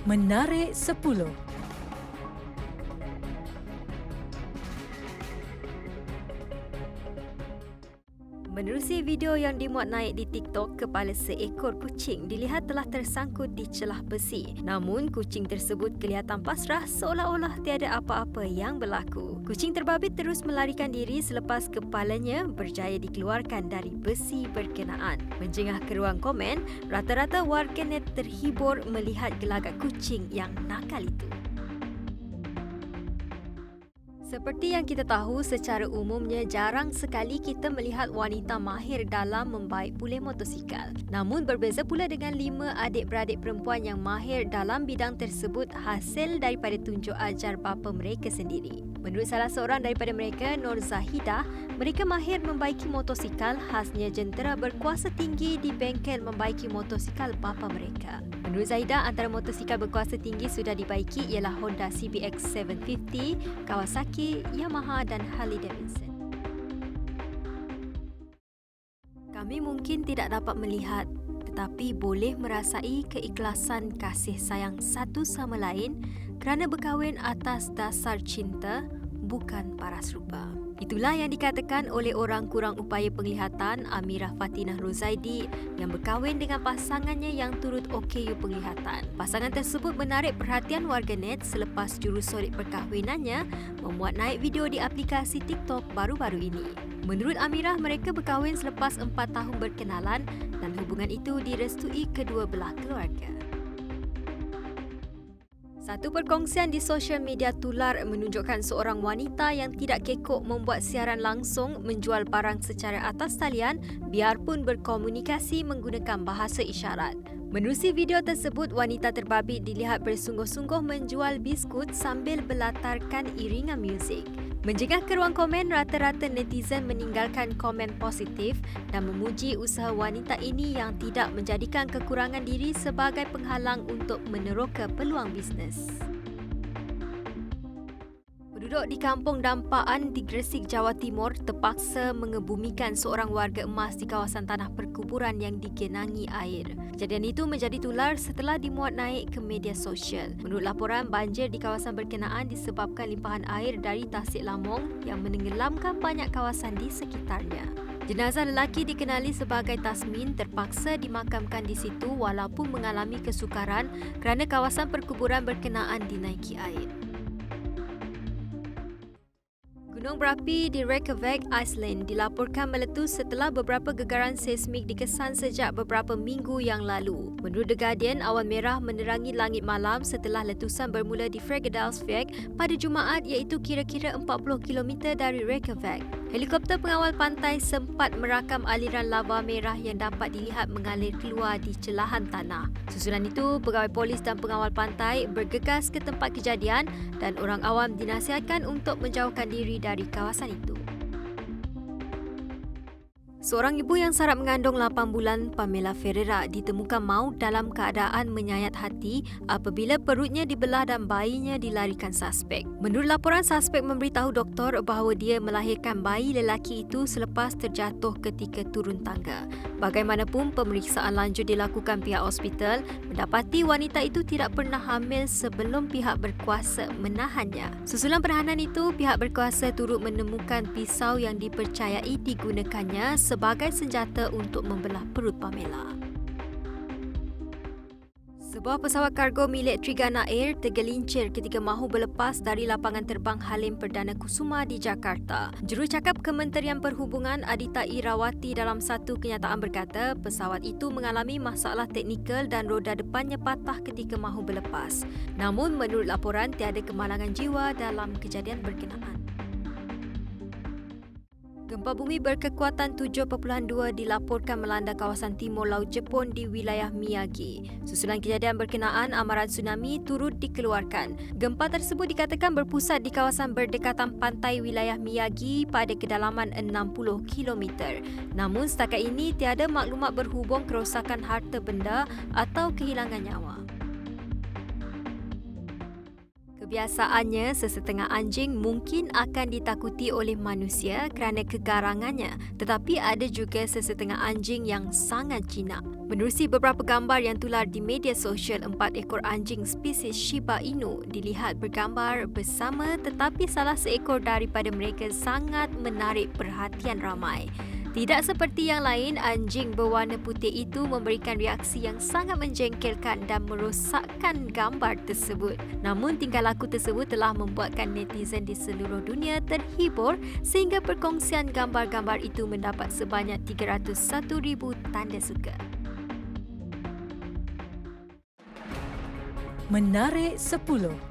Menarik 10. Menerusi video yang dimuat naik di TikTok, kepala seekor kucing dilihat telah tersangkut di celah besi. Namun, kucing tersebut kelihatan pasrah seolah-olah tiada apa-apa yang berlaku. Kucing terbabit terus melarikan diri selepas kepalanya berjaya dikeluarkan dari besi berkenaan. Menjengah ke ruang komen, rata-rata warganet terhibur melihat gelagat kucing yang nakal itu. Seperti yang kita tahu, secara umumnya jarang sekali kita melihat wanita mahir dalam membaik pulih motosikal. Namun berbeza pula dengan 5 adik-beradik perempuan yang mahir dalam bidang tersebut hasil daripada tunjuk ajar bapa mereka sendiri. Menurut salah seorang daripada mereka, Nur Zahidah, mereka mahir membaiki motosikal khasnya jentera berkuasa tinggi di bengkel membaiki motosikal bapa mereka. Menurut Zahidah, antara motosikal berkuasa tinggi sudah dibaiki ialah Honda CBX 750, Kawasaki, Yamaha dan Harley Davidson. Kami mungkin tidak dapat melihat, tetapi boleh merasai keikhlasan kasih sayang satu sama lain kerana berkahwin atas dasar cinta, bukan paras rupa. Itulah yang dikatakan oleh orang kurang upaya penglihatan Amirah Fatinah Rozaidi yang berkahwin dengan pasangannya yang turut OKU penglihatan. Pasangan tersebut menarik perhatian warganet selepas jurusolek perkahwinannya memuat naik video di aplikasi TikTok baru-baru ini. Menurut Amirah, mereka berkahwin selepas 4 tahun berkenalan dan hubungan itu direstui kedua belah keluarga. Satu perkongsian di sosial media tular menunjukkan seorang wanita yang tidak kekok membuat siaran langsung menjual barang secara atas talian biarpun berkomunikasi menggunakan bahasa isyarat. Menerusi video tersebut, wanita terbabit dilihat bersungguh-sungguh menjual biskut sambil berlatarkan iringan muzik. Menjengah ke ruang komen, rata-rata netizen meninggalkan komen positif dan memuji usaha wanita ini yang tidak menjadikan kekurangan diri sebagai penghalang untuk meneroka peluang bisnes. Penduduk di Kampung Dampaan di Gresik, Jawa Timur terpaksa mengebumikan seorang warga emas di kawasan tanah perkuburan yang digenangi air. Kejadian itu menjadi tular setelah dimuat naik ke media sosial. Menurut laporan, banjir di kawasan berkenaan disebabkan limpahan air dari Tasik Lamong yang menenggelamkan banyak kawasan di sekitarnya. Jenazah lelaki dikenali sebagai Tasmin terpaksa dimakamkan di situ walaupun mengalami kesukaran kerana kawasan perkuburan berkenaan dinaiki air. Gunung berapi di Reykjavik, Iceland dilaporkan meletus setelah beberapa gegaran seismik dikesan sejak beberapa minggu yang lalu. Menurut The Guardian, awan merah menerangi langit malam setelah letusan bermula di Fagradalsfjall pada Jumaat iaitu kira-kira 40 km dari Reykjavik. Helikopter pengawal pantai sempat merakam aliran lava merah yang dapat dilihat mengalir keluar di celahan tanah. Susulan itu, pegawai polis dan pengawal pantai bergegas ke tempat kejadian dan orang awam dinasihatkan untuk menjauhkan diri dari kawasan itu. Seorang ibu yang sarap mengandung 8 bulan, Pamela Ferreira, ditemukan maut dalam keadaan menyayat hati apabila perutnya dibelah dan bayinya dilarikan suspek. Menurut laporan, suspek memberitahu doktor bahawa dia melahirkan bayi lelaki itu selepas terjatuh ketika turun tangga. Bagaimanapun, pemeriksaan lanjut dilakukan pihak hospital mendapati wanita itu tidak pernah hamil sebelum pihak berkuasa menahannya. Susulan penahanan itu, pihak berkuasa turut menemukan pisau yang dipercayai digunakannya sebagai senjata untuk membelah perut Pamela. Sebuah pesawat kargo milik Trigana Air tergelincir ketika mahu berlepas dari lapangan terbang Halim Perdana Kusuma di Jakarta. Jurucakap Kementerian Perhubungan Adita Irawati dalam satu kenyataan berkata pesawat itu mengalami masalah teknikal dan roda depannya patah ketika mahu berlepas. Namun menurut laporan tiada kemalangan jiwa dalam kejadian berkenaan. Gempa bumi berkekuatan 7.2 dilaporkan melanda kawasan timur laut Jepun di wilayah Miyagi. Susulan kejadian berkenaan, amaran tsunami turut dikeluarkan. Gempa tersebut dikatakan berpusat di kawasan berdekatan pantai wilayah Miyagi pada kedalaman 60 km. Namun setakat ini tiada maklumat berhubung kerosakan harta benda atau kehilangan nyawa. Kebiasaannya, sesetengah anjing mungkin akan ditakuti oleh manusia kerana kegarangannya, tetapi ada juga sesetengah anjing yang sangat jinak. Menerusi beberapa gambar yang tular di media sosial, 4 ekor anjing spesies Shiba Inu dilihat bergambar bersama, tetapi salah seekor daripada mereka sangat menarik perhatian ramai. Tidak seperti yang lain, anjing berwarna putih itu memberikan reaksi yang sangat menjengkelkan dan merosakkan gambar tersebut. Namun tingkah laku tersebut telah membuatkan netizen di seluruh dunia terhibur sehingga perkongsian gambar-gambar itu mendapat sebanyak 301,000 tanda suka. Menarik 10.